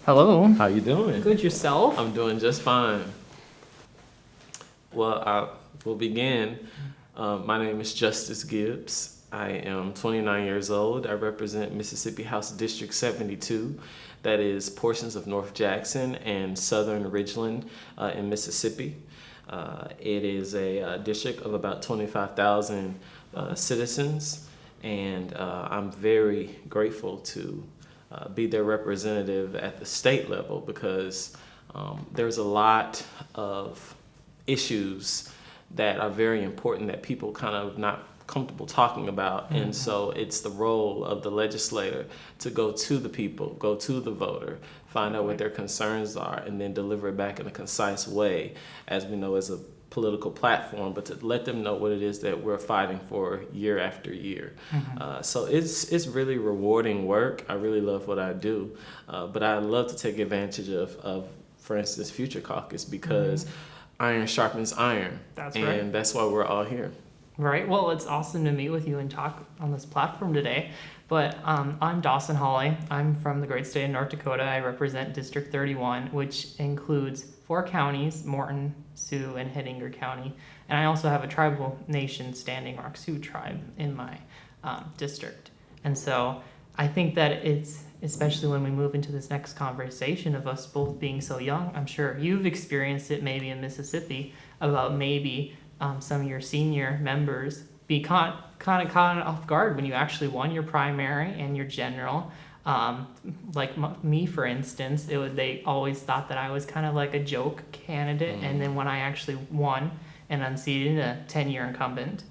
Hello. How you doing? Good, yourself? I'm doing just fine. Well, I will begin. My name is Justis Gibbs. I am 29 years old. I represent Mississippi House District 72. That is portions of North Jackson and southern Ridgeland in Mississippi. It is a district of about 25,000 citizens, and I'm very grateful to be their representative at the state level because there's a lot of issues that are very important that people kind of not comfortable talking about. Mm-hmm. And so it's the role of the legislator to go to the people, go to the voter, find out what their concerns are, and then deliver it back in a concise way, as we know as a political platform, but to let them know what it is that we're fighting for year after year. Mm-hmm. So it's really rewarding work. I really love what I do, but I love to take advantage of for instance, Future Caucus, because iron sharpens iron. That's and right. That's why we're all here. Right. Well, it's awesome to meet with you and talk on this platform today. But I'm Dawson Holle. I'm from the great state of North Dakota. I represent District 31, which includes 4 counties, Morton, Sioux, and Hettinger County. And I also have a tribal nation, Standing Rock Sioux tribe, in my district. And so I think that it's, especially when we move into this next conversation of us both being so young, I'm sure you've experienced it maybe in Mississippi, about maybe some of your senior members be kind of caught off guard when you actually won your primary and your general. Like me, for instance, they always thought that I was kind of like a joke candidate. And then when I actually won and unseated a 10-year incumbent,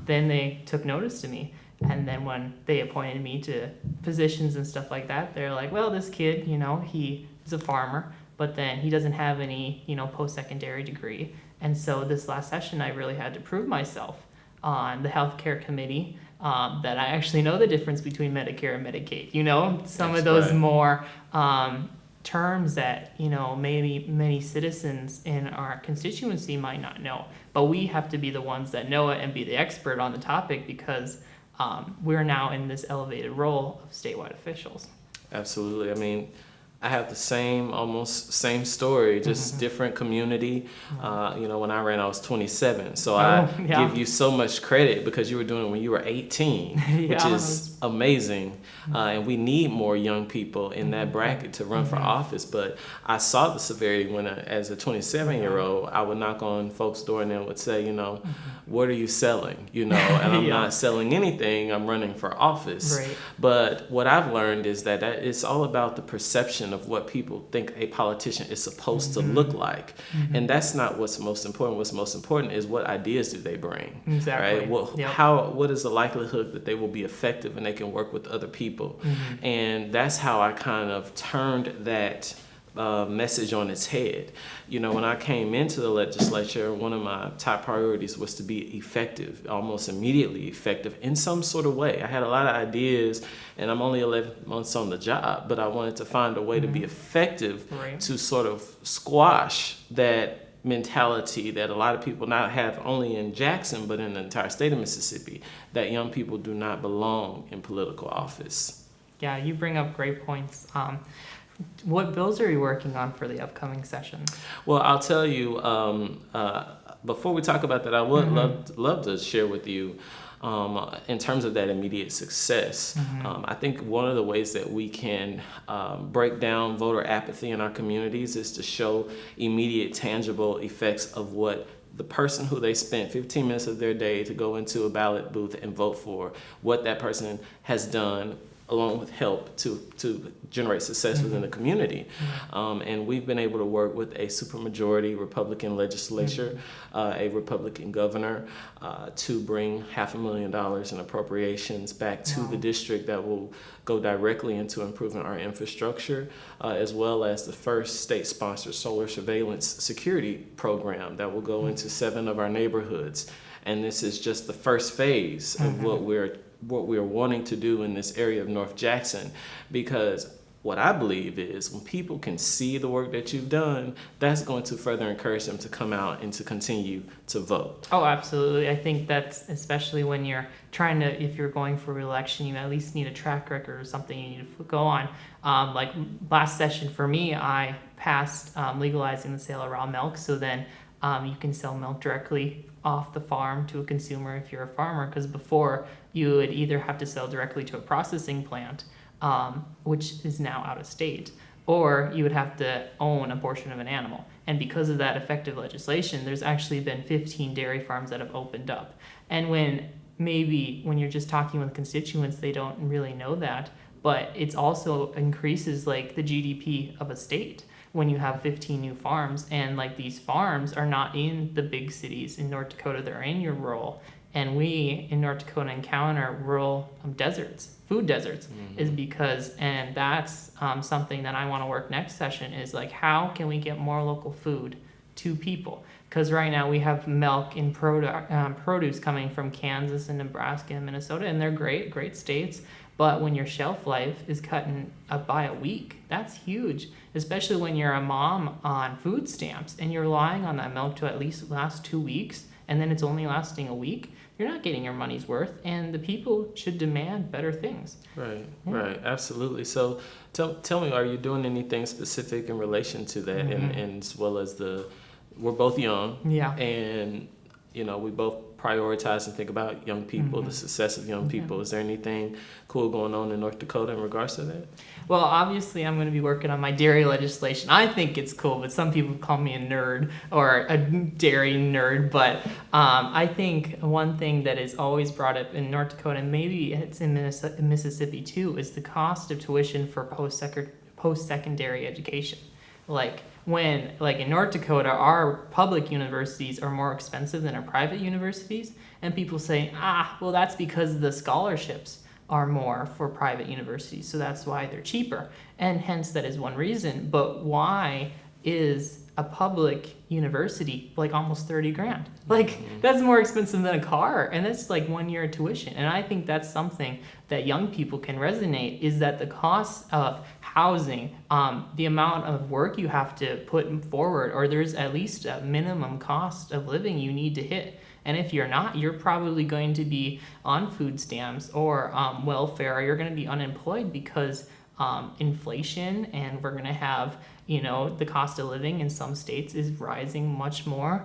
then they took notice to me. And then when they appointed me to positions and stuff like that, they're like, well, this kid, he is a farmer, but then he doesn't have any, post-secondary degree. And so this last session, I really had to prove myself on the healthcare committee that I actually know the difference between Medicare and Medicaid. Some That's of those right. more terms that, maybe many citizens in our constituency might not know. But we have to be the ones that know it and be the expert on the topic because we're now in this elevated role of statewide officials. Absolutely. I mean, I have the almost same story, just different community. When I ran, I was 27. So I give you so much credit because you were doing it when you were 18, which is amazing. And we need more young people in that bracket to run for office. But I saw the severity when, as a 27-year-old, I would knock on folks' door and they would say, what are you selling? And I'm not selling anything. I'm running for office. Right. But what I've learned is that it's all about the perception of what people think a politician is supposed to look like. And that's not what's most important. What's most important is what ideas do they bring. Exactly. Right? What is the likelihood that they will be effective and they can work with other people? And that's how I kind of turned that message on its head. When I came into the legislature, one of my top priorities was to be effective, almost immediately effective in some sort of way. I had a lot of ideas, and I'm only 11 months on the job, but I wanted to find a way to be effective to sort of squash that mentality that a lot of people now have only in Jackson, but in the entire state of Mississippi, that young people do not belong in political office. Yeah, you bring up great points. What bills are you working on for the upcoming session? Well, I'll tell you, before we talk about that, I would love to share with you in terms of that immediate success. I think one of the ways that we can break down voter apathy in our communities is to show immediate, tangible effects of what the person who they spent 15 minutes of their day to go into a ballot booth and vote for, what that person has done along with help to generate success within the community. And we've been able to work with a supermajority Republican legislature, a Republican governor, to bring $500,000 in appropriations back to the district that will go directly into improving our infrastructure, as well as the first state-sponsored solar surveillance security program that will go into 7 of our neighborhoods. And this is just the first phase of what we're wanting to do in this area of North Jackson, because what I believe is when people can see the work that you've done, that's going to further encourage them to come out and to continue to vote. Oh, absolutely. I think that's especially when you're trying to, if you're going for re-election, you at least need a track record or something you need to go on. Like last session for me, I passed legalizing the sale of raw milk. So then you can sell milk directly off the farm to a consumer if you're a farmer. Because before, you would either have to sell directly to a processing plant, which is now out of state, or you would have to own a portion of an animal. And because of that effective legislation, there's actually been 15 dairy farms that have opened up. And when you're just talking with constituents, they don't really know that, but it's also increases like the GDP of a state when you have 15 new farms. And like these farms are not in the big cities in North Dakota, they're in your rural. And we in North Dakota encounter rural deserts, food deserts, is because, and that's something that I want to work next session is like, how can we get more local food to people? Because right now we have milk and produce coming from Kansas and Nebraska and Minnesota, and they're great states. But when your shelf life is cut by a week, that's huge, especially when you're a mom on food stamps and you're relying on that milk to at least last 2 weeks, and then it's only lasting a week. You're not getting your money's worth, and the people should demand better things. Right, right, absolutely. So tell me, are you doing anything specific in relation to that? And as well as we're both young, and we both prioritize and think about young people, the success of young people. Is there anything cool going on in North Dakota in regards to that? Well, obviously, I'm going to be working on my dairy legislation. I think it's cool, but some people call me a nerd or a dairy nerd. But I think one thing that is always brought up in North Dakota, and maybe it's in Mississippi too, is the cost of tuition for post-secondary education. Like in North Dakota, our public universities are more expensive than our private universities, and people say, well, that's because the scholarships are more for private universities, so that's why they're cheaper, and hence that is one reason. But why is a public university like almost 30 grand? Like that's more expensive than a car, and that's like 1 year of tuition. And I think that's something that young people can resonate, is that the cost of housing, the amount of work you have to put forward, or there's at least a minimum cost of living you need to hit. And if you're not, you're probably going to be on food stamps or welfare, or you're going to be unemployed because inflation, and we're going to have, the cost of living in some states is rising much more.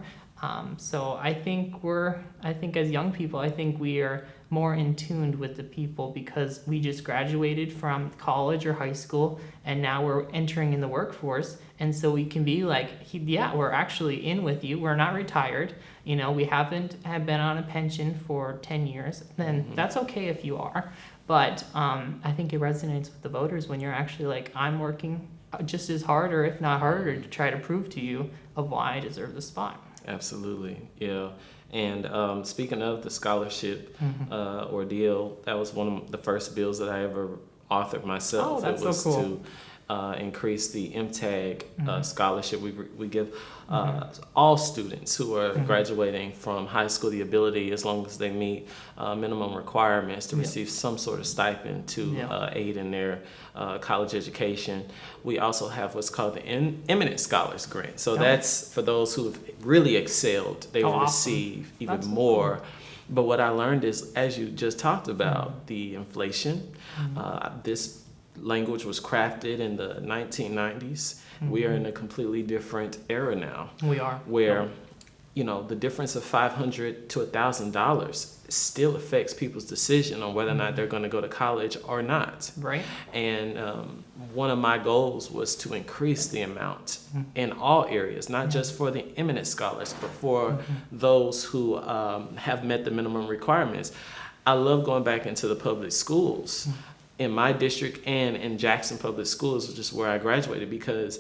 So I think as young people, I think we are more in tune with the people because we just graduated from college or high school, and now we're entering in the workforce. And so we can be like, we're actually in with you. We're not retired. We haven't been on a pension for 10 years. Then that's okay if you are. But I think it resonates with the voters when you're actually like, I'm working just as hard, or if not harder, to try to prove to you of why I deserve the spot. Absolutely, yeah. And speaking of the scholarship ordeal, that was one of the first bills that I ever authored myself. Oh, that's it was so cool. To increase the MTAG scholarship. We give all students who are graduating from high school the ability, as long as they meet minimum requirements, to receive some sort of stipend to aid in their college education. We also have what's called the Eminent Scholars Grant. So that's for those who have really excelled. They will receive even more. Cool. But what I learned is, as you just talked about, the inflation, this language was crafted in the 1990s. We are in a completely different era now. We are. Where, the difference of $500 to $1,000 still affects people's decision on whether or not they're going to go to college or not. Right. And one of my goals was to increase the amount in all areas, not just for the eminent scholars, but for those who have met the minimum requirements. I love going back into the public schools in my district and in Jackson Public Schools, which is where I graduated, because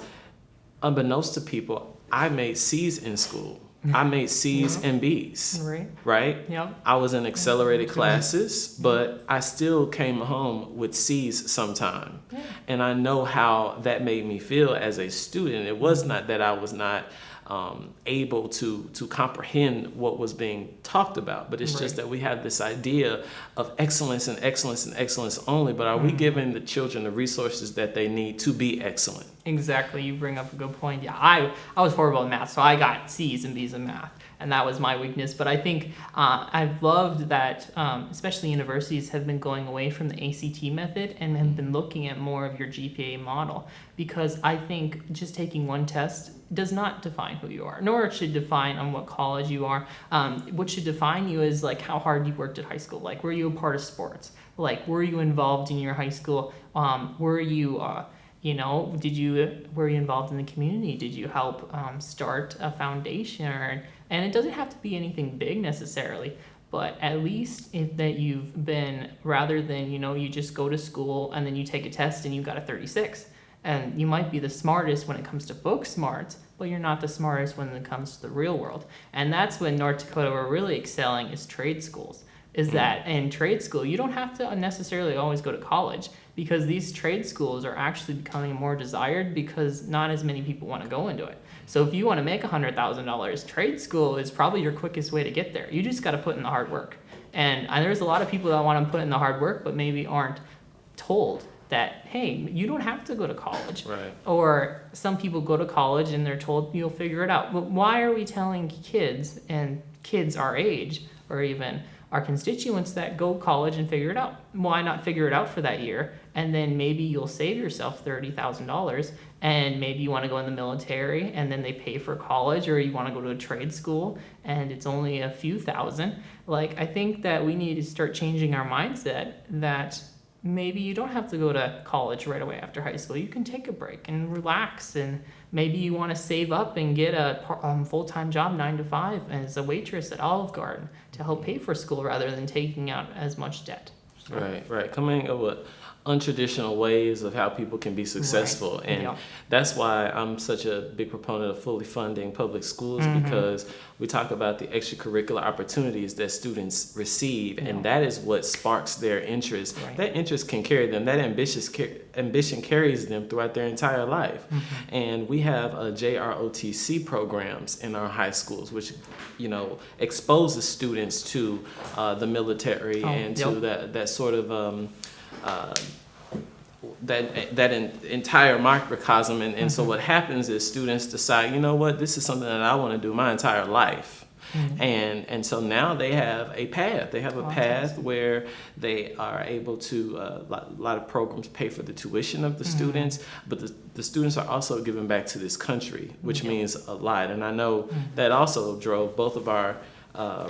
unbeknownst to people, I made C's in school. I made C's and B's, right? Yep. I was in accelerated classes, but I still came home with C's sometime. And I know how that made me feel as a student. It was not that I was not able to comprehend what was being talked about. But it's just that we have this idea of excellence and excellence and excellence only, but are we giving the children the resources that they need to be excellent? Exactly. You bring up a good point. Yeah, I was horrible in math, so I got C's and B's in math, and that was my weakness. But I think I've loved that, especially universities have been going away from the ACT method and have been looking at more of your GPA model, because I think just taking one test does not define who you are, nor it should define on what college you are. What should define you is like how hard you worked at high school. Like, were you a part of sports? Like, were you involved in your high school? Were you were you involved in the community? Did you help start a foundation? And it doesn't have to be anything big necessarily, but at least if that you've been, rather than, you just go to school and then you take a test and you got a 36. And you might be the smartest when it comes to book smarts, but you're not the smartest when it comes to the real world. And that's when North Dakota, we're really excelling, is trade schools. Is that in trade school, you don't have to necessarily always go to college, because these trade schools are actually becoming more desired because not as many people want to go into it. So if you want to make $100,000, trade school is probably your quickest way to get there. You just got to put in the hard work. And there's a lot of people that want to put in the hard work, but maybe aren't told that, hey, you don't have to go to college. Right. Or some people go to college and they're told you'll figure it out. But why are we telling kids, and kids our age, or even our constituents that go college and figure it out? Why not figure it out for that year? And then maybe you'll save yourself $30,000, and maybe you want to go in the military and then they pay for college, or you want to go to a trade school and it's only a few thousand. Like, I think that we need to start changing our mindset that maybe you don't have to go to college right away after high school. You can take a break and relax, and maybe you want to save up and get a full-time job 9 to 5 as a waitress at Olive Garden to help pay for school rather than taking out as much debt. So. Right. Coming up with untraditional ways of how people can be successful. Right. And that's why I'm such a big proponent of fully funding public schools, because we talk about the extracurricular opportunities that students receive, and that is what sparks their interest. Right. That interest can carry them. That ambition carries them throughout their entire life. And we have JROTC programs in our high schools, which exposes students to the military and to that sort of that entire microcosm, and so what happens is students decide, this is something that I want to do my entire life. And so now they have a path. They have a path where they are able to, a lot of programs pay for the tuition of the students, but the students are also giving back to this country, which means a lot. And I know that also drove both of our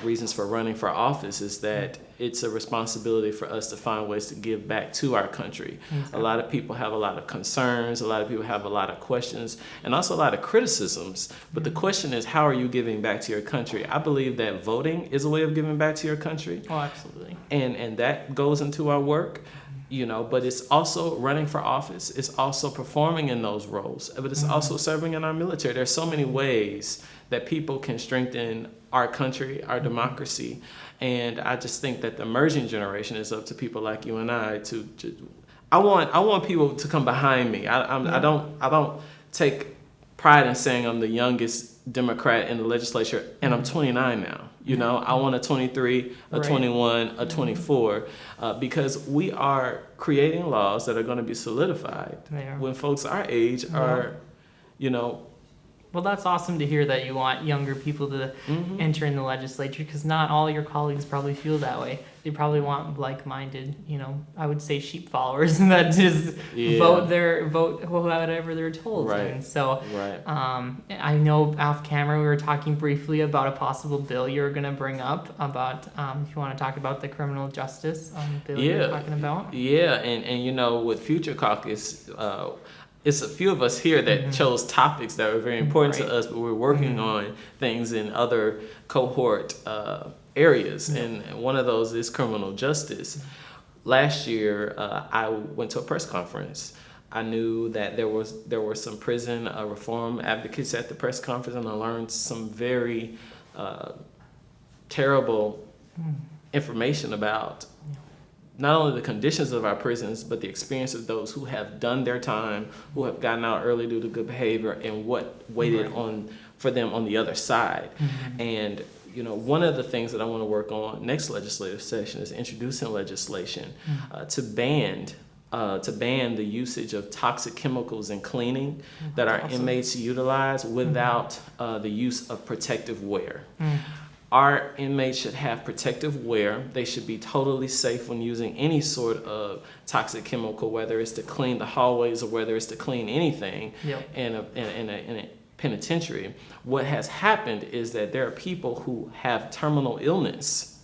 reasons for running for office, is that it's a responsibility for us to find ways to give back to our country. Exactly. A lot of people have a lot of concerns, a lot of people have a lot of questions, and also a lot of criticisms. But the question is, how are you giving back to your country? I believe that voting is a way of giving back to your country. Oh, absolutely. And that goes into our work. But it's also running for office. It's also performing in those roles, but it's also serving in our military. There's so many ways that people can strengthen our country, our democracy. And I just think that the emerging generation is up to people like you and I I want people to come behind me. I don't take pride in saying I'm the youngest Democrat in the legislature, and I'm 29 now. I want a 23, a 21, a 24, because we are creating laws that are going to be solidified when folks our age are, Well, that's awesome to hear that you want younger people to enter in the legislature, because not all your colleagues probably feel that way. They probably want like-minded, I would say sheep followers that just vote whatever they're told. Right. And so I know off camera we were talking briefly about a possible bill you were going to bring up about, if you want to talk about the criminal justice bill you're talking about. Yeah, and with Future Caucus, it's a few of us here that chose topics that were very important to us, but we're working on things in other cohort areas, and one of those is criminal justice. Last year, I went to a press conference. I knew that there were some prison reform advocates at the press conference, and I learned some very terrible information about not only the conditions of our prisons, but the experience of those who have done their time, who have gotten out early due to good behavior, and what waited on for them on the other side. And one of the things that I want to work on next legislative session is introducing legislation to ban the usage of toxic chemicals in cleaning that our inmates utilize without the use of protective wear. Our inmates should have protective wear. They should be totally safe when using any sort of toxic chemical, whether it's to clean the hallways or whether it's to clean anything in a penitentiary. What has happened is that there are people who have terminal illness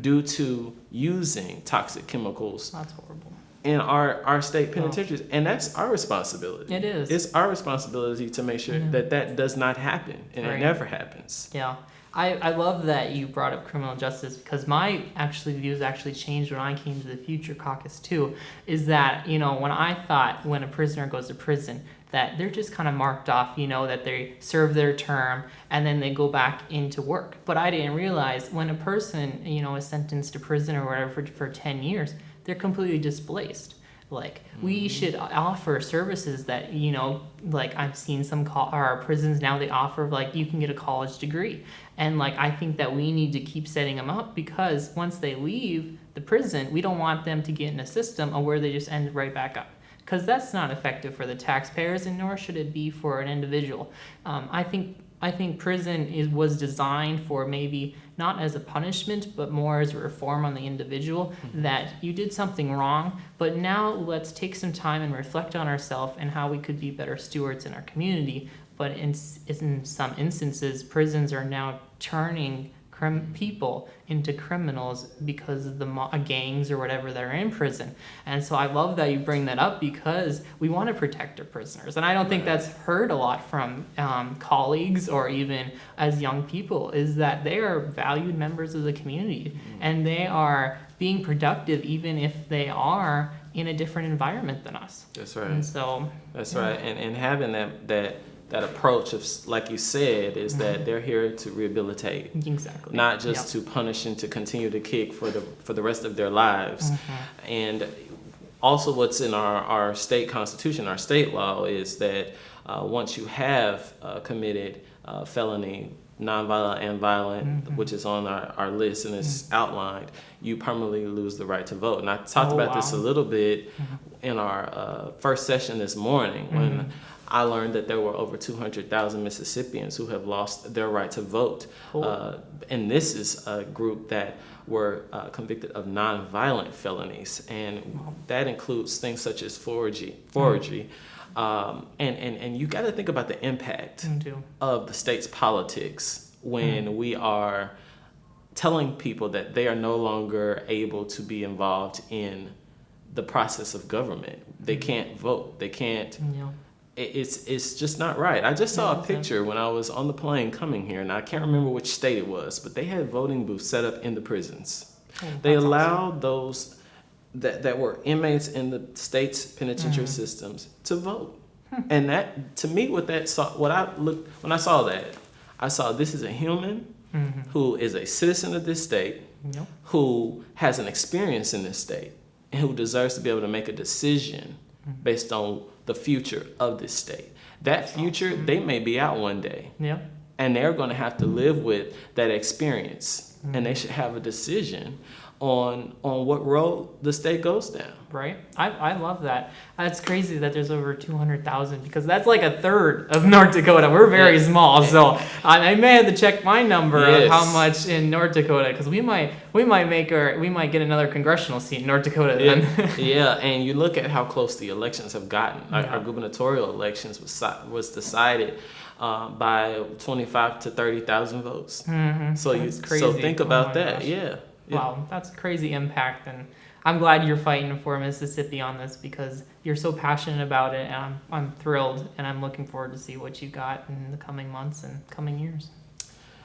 due to using toxic chemicals. That's horrible. In our state penitentiaries, and that's our responsibility. It is. It's our responsibility to make sure that does not happen, and it never happens. Yeah. I love that you brought up criminal justice, because my views actually changed when I came to the Future Caucus too, is that, when I thought when a prisoner goes to prison, that they're just kind of marked off, that they serve their term and then they go back into work. But I didn't realize when a person, is sentenced to prison or whatever for 10 years, they're completely displaced. Like, we should offer services that, like I've seen some our prisons now, they offer, like, you can get a college degree. And, like, I think that we need to keep setting them up, because once they leave the prison, we don't want them to get in a system where they just end right back up. Because that's not effective for the taxpayers, and nor should it be for an individual. I think prison was designed for maybe not as a punishment, but more as a reform on the individual, that you did something wrong, but now let's take some time and reflect on ourselves and how we could be better stewards in our community. But in some instances, prisons are now turning people into criminals because of the gangs or whatever that are in prison. And so I love that you bring that up, because we want to protect our prisoners. And I don't think that's heard a lot from colleagues or even as young people, is that they are valued members of the community and they are being productive even if they are in a different environment than us. That's right. And so that's right. And having that approach of, like you said, is that they're here to rehabilitate. Exactly. Not just to punish and to continue to kick for the rest of their lives. And also what's in our state constitution, our state law, is that once you have committed felony, nonviolent and violent, which is on our list and is outlined, you permanently lose the right to vote. And I talked about this a little bit in our first session this morning, when I learned that there were over 200,000 Mississippians who have lost their right to vote. And this is a group that were convicted of nonviolent felonies. And that includes things such as forgery. And you got to think about the impact of the state's politics when we are telling people that they are no longer able to be involved in the process of government. They can't vote. They can't. It's just not right. I just saw a picture when I was on the plane coming here, and I can't remember which state it was, but they had voting booths set up in the prisons. They allowed those that were inmates in the state's penitentiary systems to vote. And that, to me, when I saw that, I saw this is a human who is a citizen of this state, who has an experience in this state, and who deserves to be able to make a decision based on the future of this state. That future, they may be out one day. And they're going to have to live with that experience. And they should have a decision on what road the state goes down. Right. I love that. It's crazy that there's over 200,000, because that's like a third of North Dakota. We're very small, so I may have to check my number of how much in North Dakota, because we might get another congressional seat in North Dakota then. And you look at how close the elections have gotten. Our gubernatorial elections was decided by 25 to 30,000 votes. So think about that. Wow, that's a crazy impact, and I'm glad you're fighting for Mississippi on this, because you're so passionate about it, and I'm thrilled, and I'm looking forward to see what you got in the coming months and coming years.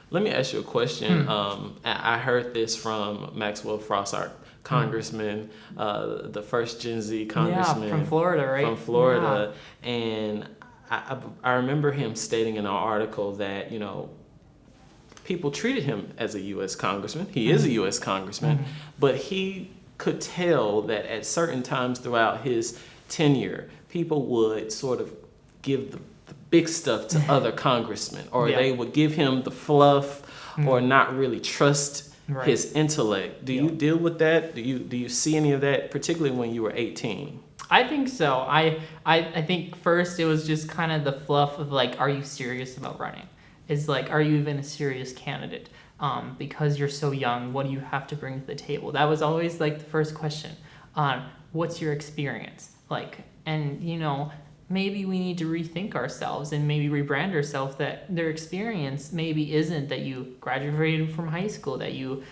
Let me ask you a question. I heard this from Maxwell Frost, our congressman, the first Gen Z congressman. From Florida, right? From Florida. And I remember him stating in our article that, people treated him as a U.S. congressman. He is a U.S. congressman, but he could tell that at certain times throughout his tenure, people would sort of give the big stuff to other congressmen, or Yeah. they would give him the fluff or not really trust Right. his intellect. Do you deal with that? Do you see any of that, particularly when you were 18? I think so. I think first it was just kind of the fluff of like, are you serious about running? It's like, are you even a serious candidate? Because you're so young, what do you have to bring to the table? That was always like the first question. What's your experience? Like, and you know, maybe we need to rethink ourselves and maybe rebrand ourselves that their experience maybe isn't that you graduated from high school, that you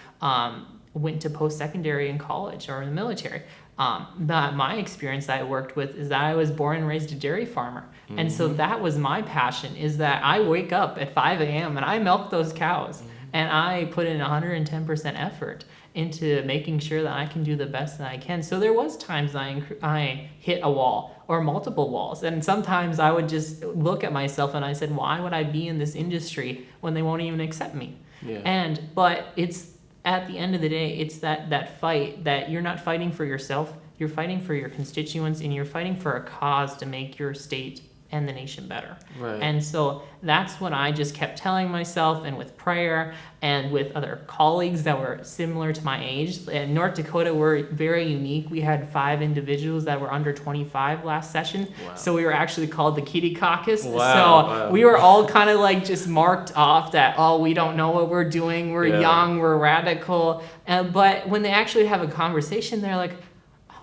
went to post-secondary in college or in the military. But my experience that I worked with is that I was born and raised a dairy farmer. Mm-hmm. And so that was my passion, is that I wake up at 5 a.m. and I milk those cows. Mm-hmm. And I put in 110% effort into making sure that I can do the best that I can. So there was times I hit a wall or multiple walls. And sometimes I would just look at myself and I said, why would I be in this industry when they won't even accept me? Yeah. But it's, at the end of the day, it's that fight that you're not fighting for yourself, you're fighting for your constituents, and you're fighting for a cause to make your state and the nation better. Right. And so that's what I just kept telling myself, and with prayer and with other colleagues that were similar to my age. In North Dakota, we're very unique. We had 5 individuals that were under 25 last session. Wow. So we were actually called the Future Caucus. Wow. So we were all kind of like just marked off that, oh, we don't know what we're doing. We're young, we're radical. But when they actually have a conversation, they're like,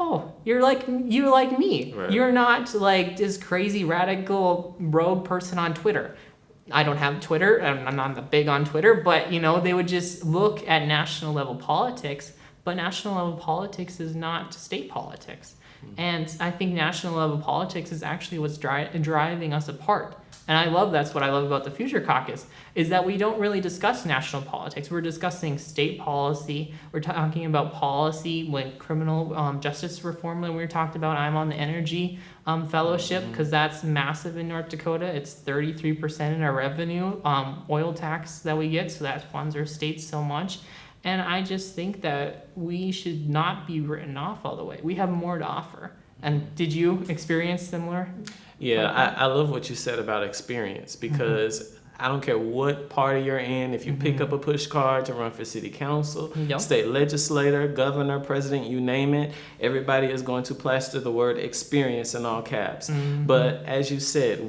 oh, you're like me. Right. You're not like this crazy radical rogue person on Twitter. I don't have Twitter, and I'm not big on Twitter, but you know, they would just look at national level politics, but national level politics is not state politics. Mm-hmm. And I think national level politics is actually what's driving us apart. And I love, that's what I love about the Future Caucus, is that we don't really discuss national politics. We're discussing state policy. We're talking about policy when criminal justice reform, when we talked about. I'm on the energy fellowship because that's massive in North Dakota. It's 33% in our revenue, oil tax that we get, so that funds our state so much. And I just think that we should not be written off all the way. We have more to offer. And did you experience similar? Yeah, I love what you said about experience, because I don't care what party you're in. If you pick up a push card to run for city council, state legislator, governor, president, you name it, everybody is going to plaster the word experience in all caps. But as you said,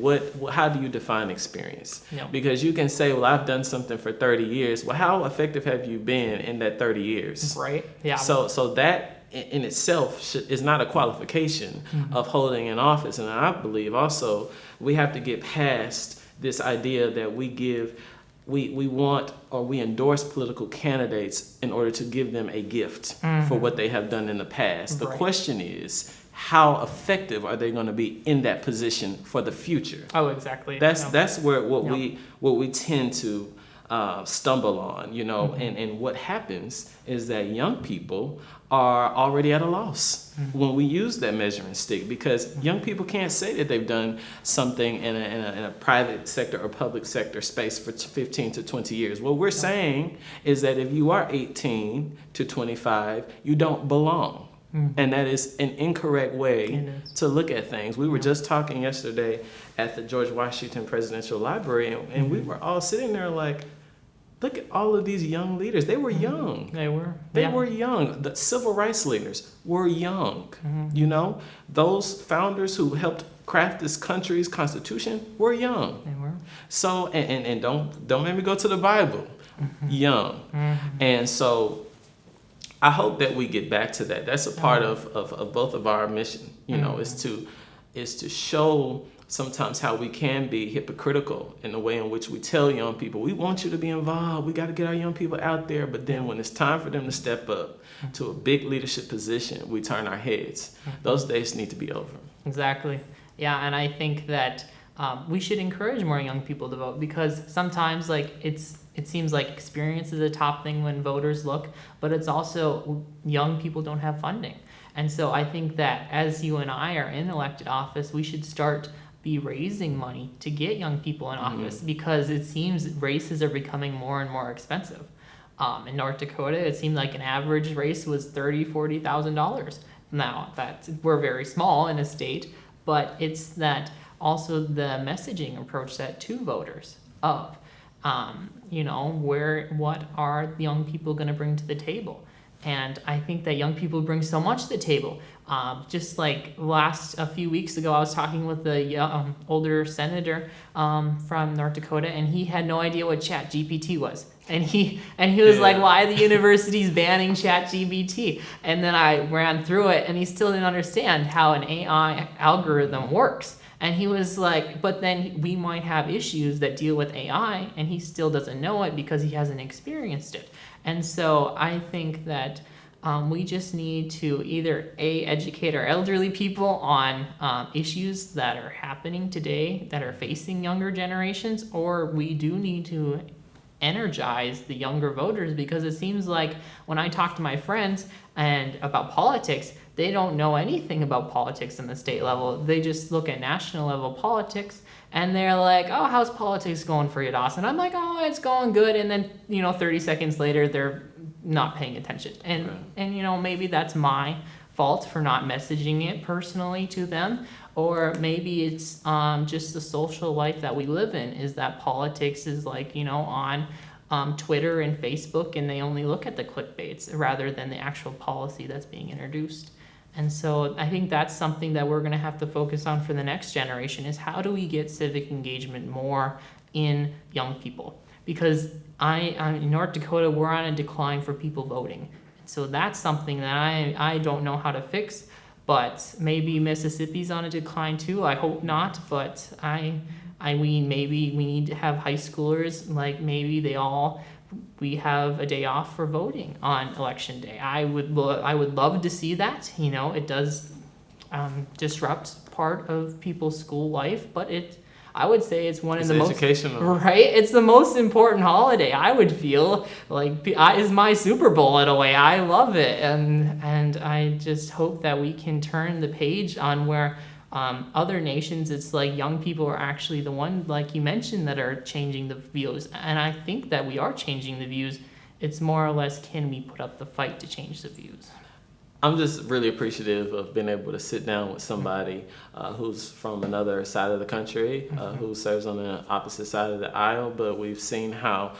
how do you define experience? Because you can say, well, I've done something for 30 years. Well, how effective have you been in that 30 years? Right. Yeah. So that in itself is not a qualification of holding an office. And I believe also we have to get past this idea that we want or we endorse political candidates in order to give them a gift for what they have done in the past. The question is, how effective are they going to be in that position for the future? Oh, exactly. That's where what we tend to stumble on, you know, and what happens is that young people are already at a loss when we use that measuring stick, because young people can't say that they've done something in a private sector or public sector space for 15 to 20 years. What we're saying is that if you are 18 to 25, you don't belong. And that is an incorrect way to look at things. We were just talking yesterday at the George Washington Presidential Library, and we were all sitting there like, look at all of these young leaders. They were young. They were young. The civil rights leaders were young. You know, those founders who helped craft this country's constitution were young. They were. So, and don't make me go to the Bible. Young. And so I hope that we get back to that. That's a part of both of our mission, you know, is to show sometimes how we can be hypocritical in the way in which we tell young people, we want you to be involved, we got to get our young people out there, but then when it's time for them to step up to a big leadership position, we turn our heads. Those days need to be over. Exactly. Yeah, and I think that we should encourage more young people to vote, because sometimes it seems like experience is a top thing when voters look, but it's also young people don't have funding. And so I think that as you and I are in elected office, we should start be raising money to get young people in office, because it seems races are becoming more and more expensive. In North Dakota, it seemed like an average race was $30,000-$40,000. Now, we're very small in a state, but it's that also the messaging approach that to voters of, what are young people going to bring to the table? And I think that young people bring so much to the table. Just like a few weeks ago, I was talking with a older senator from North Dakota, and he had no idea what Chat GPT was. And he was like, why the university's banning Chat GPT? And then I ran through it, and he still didn't understand how an AI algorithm works. And he was like, but then we might have issues that deal with AI, and he still doesn't know it because he hasn't experienced it. And so I think that we just need to either educate our elderly people on issues that are happening today that are facing younger generations, or we do need to energize the younger voters, because it seems like when I talk to my friends and about politics, they don't know anything about politics in the state level. They just look at national level politics and they're like, oh, how's politics going for you, Dawson? I'm like, oh, it's going good. And then, 30 seconds later, they're not paying attention. And maybe that's my fault for not messaging it personally to them. Or maybe it's just the social life that we live in, is that politics is like, on Twitter and Facebook, and they only look at the clickbaits rather than the actual policy that's being introduced. And so I think that's something that we're going to have to focus on for the next generation, is how do we get civic engagement more in young people? Because in North Dakota, we're on a decline for people voting. So that's something that I don't know how to fix, but maybe Mississippi's on a decline too. I hope not, but we need to have high schoolers, like maybe we have a day off for voting on election day. I would love to see that. It does disrupt part of people's school life, but I would say it's one of the most educational. Right? It's the most important holiday. I would feel like is my Super Bowl in a way. I love it, and I just hope that we can turn the page on where other nations, it's like young people are actually the one, like you mentioned, that are changing the views. And I think that we are changing the views. It's more or less, can we put up the fight to change the views? I'm just really appreciative of being able to sit down with somebody who's from another side of the country, who serves on the opposite side of the aisle, but we've seen how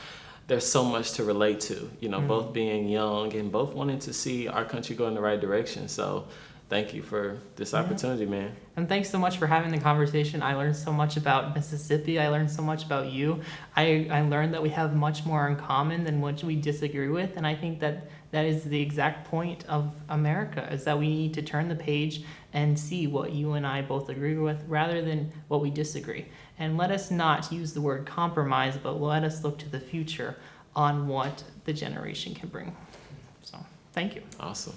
there's so much to relate to, both being young and both wanting to see our country go in the right direction. So thank you for this opportunity, man. And thanks so much for having the conversation. I learned so much about Mississippi. I learned so much about you. I learned that we have much more in common than what we disagree with. And I think that is the exact point of America, is that we need to turn the page and see what you and I both agree with rather than what we disagree. And let us not use the word compromise, but let us look to the future on what the generation can bring. So thank you. Awesome.